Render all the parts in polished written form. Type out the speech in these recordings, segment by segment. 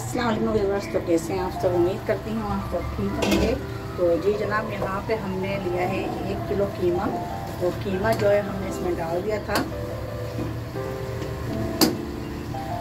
अस्सलाम वालेकुम व्यूअर्स, तो कैसे हैं आप सब। उम्मीद करती हूँ आप सब ठीक होंगे। तो जी जनाब, यहाँ पे हमने लिया है 1 किलो कीमा। तो कीमा जो है हमने इसमें डाल दिया था।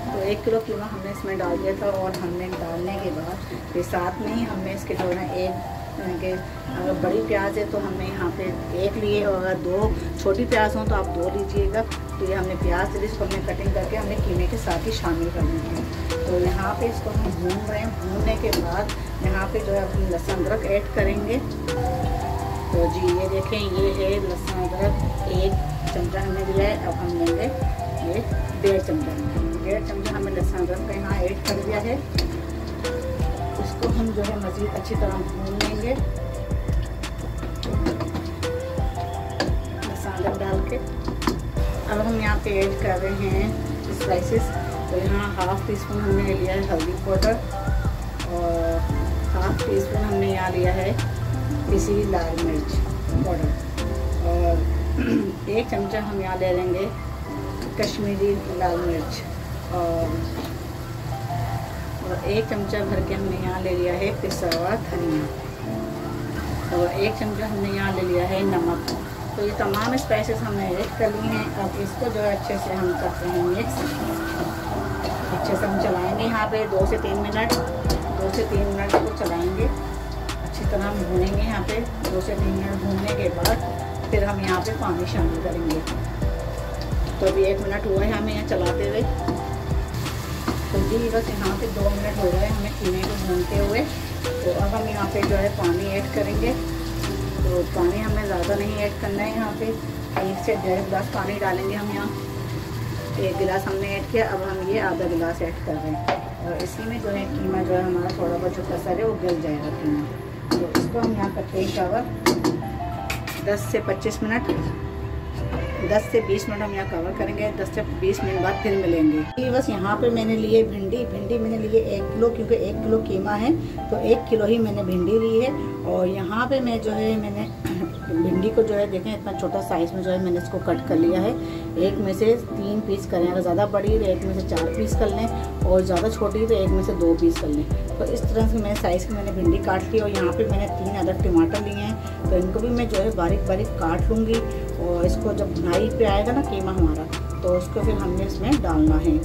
तो 1 किलो कीमा हमने इसमें डाल दिया था और हमने डालने के बाद फिर साथ में ही हमने इसके जो है एक के अगर बड़ी प्याज है तो हमने यहाँ पे 1 लिए, और अगर 2 छोटी प्याज हों तो आप 2 लीजिएगा। तो ये हमने प्याज जिसको हमने कटिंग करके हमने कीमे के साथ ही शामिल कर दी है। तो यहाँ पे इसको हम भून रहे हैं। भूनने के बाद यहाँ पे जो है हम लहसुन अदरक ऐड करेंगे। तो जी ये देखें, ये है लहसुन अदरक 1 चमचा हमने दिया है। अब हम लेंगे ये 1.5 चमचा हमने लहसुन अदरक का यहाँ ऐड कर दिया है। इसको हम जो है मज़ीद अच्छी तरह भून लेंगे लहसुन अदरक डाल के। अब हम यहाँ पे ऐड कर रहे हैं स्पाइसेस। तो यहाँ 1/2 टीस्पून हमने लिया है हल्दी पाउडर, और 1/2 टीस्पून हमने यहाँ लिया है पिसी हुई लाल मिर्च पाउडर, और 1 चमचा हम यहाँ ले लेंगे कश्मीरी लाल मिर्च, और 1 चमचा भर के हमने यहाँ ले लिया है पिसा हुआ धनिया, और 1 चमचा हमने यहाँ ले लिया है नमक। तो ये तमाम स्पाइसेस हमने ऐड कर लिए हैं। अब इसको जो है अच्छे से हम करते हैं मिक्स। अच्छे से हम चलाएंगे यहाँ पे 2 से 3 मिनट को चलाएंगे। अच्छी तरह हम भूनेंगे यहाँ पे 2 से 3 मिनट। भूनने के बाद फिर हम यहाँ पे पानी शामिल करेंगे। तो अभी 1 मिनट हुआ है हमें यहाँ चलाते हुए। तो जी बस यहाँ पे 2 मिनट हो गए हमें कीमे को भूनते हुए। तो अब हम यहाँ पे जो है पानी ऐड करेंगे। तो पानी हमें ज़्यादा नहीं ऐड करना है। यहाँ पे 1 से 1.5 गिलास पानी डालेंगे हम यहाँ। 1 गिलास हमने ऐड किया, अब हम ये आधा गिलास ऐड कर रहे हैं। और इसी में जो है कीमा जो है हमारा थोड़ा बहुत जो कसर है वो गल जाएगा कीमा। तो इसको हम यहाँ करते हैं कवर 10 से 25 मिनट। 10 से 20 मिनट हम यहाँ कवर करेंगे। 10 से 20 मिनट बाद फिर मिलेंगे। बस यहाँ पे मैंने लिए भिंडी मैंने लिए 1 किलो, क्योंकि 1 किलो कीमा है तो 1 किलो ही मैंने भिंडी ली है। और यहाँ पे मैं जो है मैंने भिंडी को जो है देखें इतना छोटा साइज़ में जो है मैंने इसको कट कर लिया है। एक में से 3 पीस करें, अगर ज़्यादा बड़ी है तो एक में से 4 पीस कर लें, और ज़्यादा छोटी है तो एक में से 2 पीस कर लें। तो इस तरह से मैंने साइज़ की मैंने भिंडी काट ली। और यहाँ पे मैंने 3 अदद टमाटर लिए हैं, तो इनको भी मैं जो है बारीक बारीक काट लूँगी। और इसको जब भुनाई पे आएगा ना कीमा हमारा, तो उसको फिर हमने इसमें डालना है।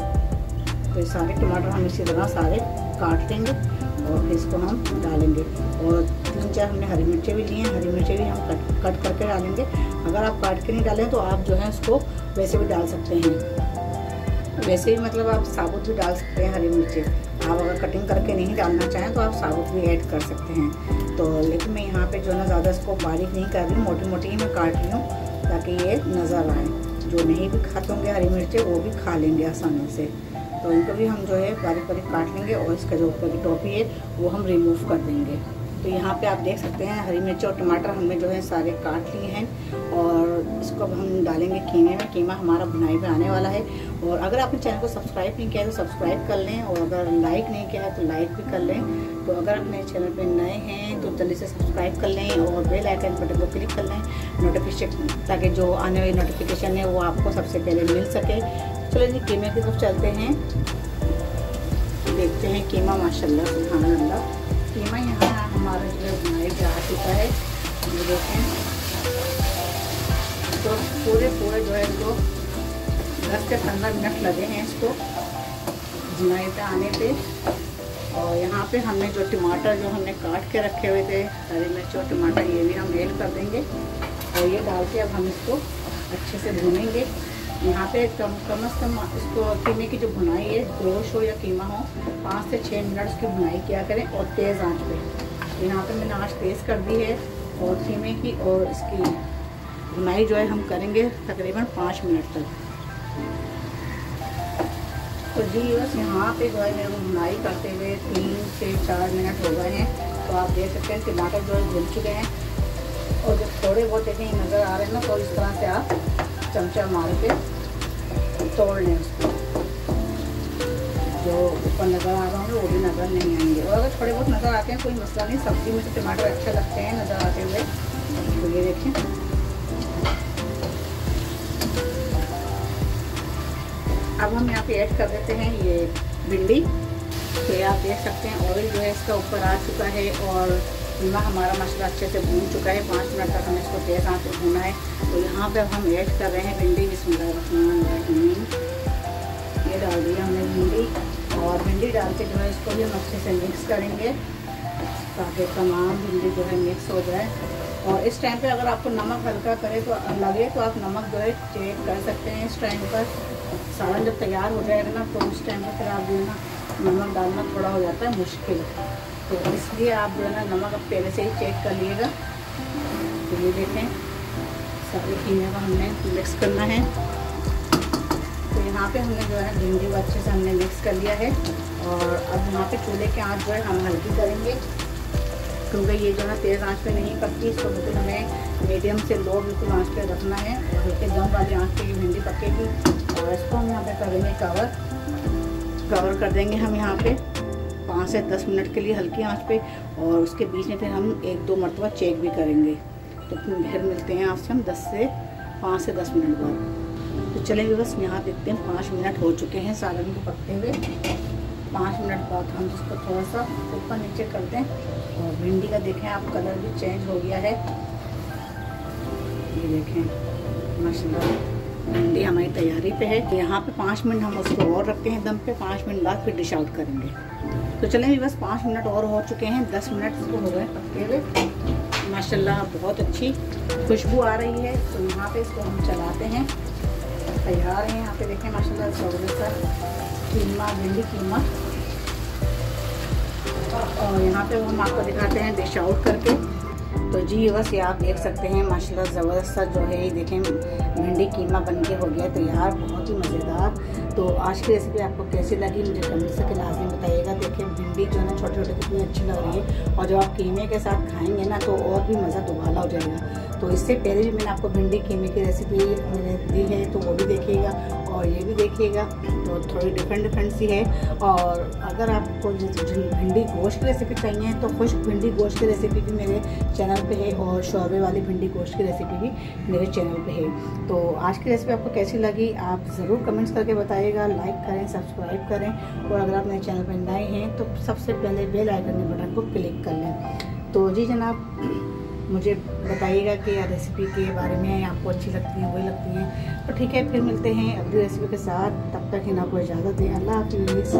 तो ये सारे टमाटर हम इसी तरह सारे काट लेंगे और फिर इसको हम डालेंगे। और 3-4 हमने हरी मिर्चें भी ली हैं, हरी मिर्चें भी हम कट करके डालेंगे। अगर आप काट के नहीं डालें तो आप जो है उसको वैसे भी डाल सकते हैं। वैसे भी मतलब आप साबुत भी डाल सकते हैं हरी मिर्चें। आप अगर कटिंग करके नहीं डालना चाहें तो आप साबुत भी ऐड कर सकते हैं। तो लेकिन मैं यहाँ पे जो है ना ज़्यादा इसको बारीक नहीं कर रही हूँ, मोटी मोटी ही मैं काट रही हूँ ताकि ये नज़र आए। जो नहीं भी खाते होंगे हरी मिर्चें वो भी खा लेंगे आसानी से। तो इनको भी हम जो है बारीक बारीक काट लेंगे, और इसका जो ऊपर की टोपी है वो हम रिमूव कर देंगे। तो यहाँ पे आप देख सकते हैं हरी मिर्च और टमाटर हमने जो है सारे काट लिए हैं, और इसको हम डालेंगे कीमे में। कीमा हमारा भुनाई पे आने वाला है। और अगर आपने चैनल को सब्सक्राइब नहीं किया तो सब्सक्राइब कर लें, और अगर लाइक नहीं किया है तो लाइक भी कर लें। तो अगर अपने चैनल पे नए हैं तो जल्दी से सब्सक्राइब कर लें और बेल आइकन बटन को क्लिक कर लें नोटिफिकेशन, ताकि जो आने वाली नोटिफिकेशन है वो आपको सबसे पहले मिल सके। चलो जी कीमे की तरफ चलते हैं, देखते हैं कीमा। माशाल्लाह सुभान अल्लाह, कीमा यहाँ हमारा जो है भुनाई पे आ चुका है। ये देखें, तो पूरे जो है इसको 10 से 15 मिनट लगे हैं इसको भुनाई पे आने पे। और यहाँ पे हमने जो टमाटर जो हमने काट के रखे हुए थे, हरी मिर्च और टमाटर, ये भी हम ऐड कर देंगे। और ये डाल के अब हम इसको अच्छे से भूनेंगे। यहाँ पे कम से कम इसको कीमे की जो भुनाई है, गोश्त हो या कीमा हो, 5 से 6 मिनट उसकी भुनाई किया करें, और तेज़ आंच पे। यहाँ पे मैंने आंच तेज़ कर दी है और कीमे की, और इसकी भुनाई जो है हम करेंगे तकरीबन 5 मिनट तक। तो जी बस यहाँ पे जो है मेरे को भुनाई करते हुए 3 से 4 मिनट हो गए हैं। तो आप देख सकते हैं टमाटर जो है भुन चुके हैं, और जब थोड़े बहुत देखें नज़र आ रहे हैं ना, तो इस तरह से आप चमचा मार के तोड़ लें उसको। जो ऊपर नज़र आ रहा होंगे वो भी नज़र नहीं आएंगे, और अगर थोड़े बहुत नज़र आते हैं कोई मसला नहीं। सब्ज़ी में तो टमाटर अच्छे लगते हैं नज़र आते हुए। तो ये देखें, अब हम यहाँ पे ऐड कर देते हैं ये भिंडी। तो आप देख सकते हैं ऑयल जो है इसका ऊपर आ चुका है और कीमा हमारा मसाला अच्छे से भून चुका है। 5 मिनट तक हमें इसको तेज़ आंच पे भूना है। तो यहाँ पे हम ऐड कर रहे हैं भिंडी। बिस्मिल्लाहिर्रहमानिर्रहीम। ये डाल दिया हमने भिंडी, और भिंडी डाल के जो है इसको भी हम अच्छे से मिक्स करेंगे ताकि तमाम भिंडी जो है मिक्स हो जाए। और इस टाइम पे अगर आपको नमक हल्का करे तो लगे तो आप नमक जो है चेक कर सकते हैं। इस टाइम पर सालन जब तैयार हो जाएगा ना तो उस टाइम पर फिर आप जो है ना नमक डालना थोड़ा हो जाता है मुश्किल, तो इसलिए आप जो है ना नमक अब पहले से ही चेक कर लिएगा। तो ये देखें सारे कीमे को हमने मिक्स करना है। तो यहाँ पे हमने जो है भिंडी को अच्छे से हमने मिक्स कर लिया है। और अब यहाँ पे चूल्हे की आंच जो है हम हल्की करेंगे, क्योंकि ये जो है तेज़ आंच पे नहीं पकती। इसको बिल्कुल हमें मीडियम से लो बिल्कुल आंच पे रखना है और हल्के दम वाली आंच पे ये भिंडी पकेगी। और इसको हम यहाँ पे करेंगे कवर कर देंगे हम यहाँ पे 5 से 10 मिनट के लिए हल्की आंच पे। और उसके बीच में फिर हम 1-2 मरतबा चेक भी करेंगे। तो फिर मिलते हैं आपसे हम 5 से 10 मिनट बाद। तो चलेंगे बस यहाँ देखते हैं 5 मिनट हो चुके हैं सालन को पकते हुए। 5 मिनट बाद हम इसको थोड़ा सा ऊपर नीचे कर दें। और भिंडी का देखें आप कलर भी चेंज हो गया है, ये देखें माशाल्लाह भिंडी हमारी तैयारी पे है। तो यहाँ पे 5 मिनट हम उसको और रखते हैं दम पे। 5 मिनट बाद फिर डिश आउट करेंगे। तो चलेंगे बस 5 मिनट और हो चुके हैं। 10 मिनट इसको हो गए पकते हुए। माशाल्लाह बहुत अच्छी खुशबू आ रही है। तो यहाँ पे इसको हम चलाते हैं, तैयार है। यहाँ पे देखें माशाल्लाह ज़बरदस्त सा कीमा, भिंडी कीमा। और यहाँ पे हम आपको दिखाते हैं डिश आउट करके। तो जी बस ये आप देख सकते हैं माशाल्लाह ज़बरदस्त सा जो है ये देखें भिंडी कीमा बनके हो गया तैयार, बहुत ही मज़ेदार। तो आज की रेसिपी आपको कैसी लगी मुझे कमेंट से लाजमी बताइएगा। देखिए भिंडी जो है ना छोटे छोटे कितनी अच्छी लग रही है, और जब आप कीमे के साथ खाएंगे ना तो और भी मज़ा दुबाला हो जाएगा। तो इससे पहले भी मैंने आपको भिंडी कीमे की रेसिपी मैंने दी है, तो वो भी देखिएगा और ये भी देखिएगा। तो थोड़ी डिफरेंट सी है। और अगर आपको भिंडी गोश्त की रेसिपी चाहिए तो खुश्क भिंडी गोश्त की रेसिपी भी मेरे चैनल पे है, और शोरबे वाली भिंडी गोश्त की रेसिपी भी मेरे चैनल पे है। तो आज की रेसिपी आपको कैसी लगी आप ज़रूर कमेंट्स करके बताइएगा। लाइक करें, सब्सक्राइब करें, और अगर आप मेरे चैनल पर नए हैं तो सबसे पहले बेल आइकन के बटन को क्लिक कर लें। तो जी जनाब मुझे बताइएगा कि रेसिपी के बारे में आपको अच्छी लगती है, वही लगती हैं। तो ठीक है, फिर मिलते हैं अगली रेसिपी के साथ। तब तक इन आपको इजाज़त दें। अल्लाह हाफिज़।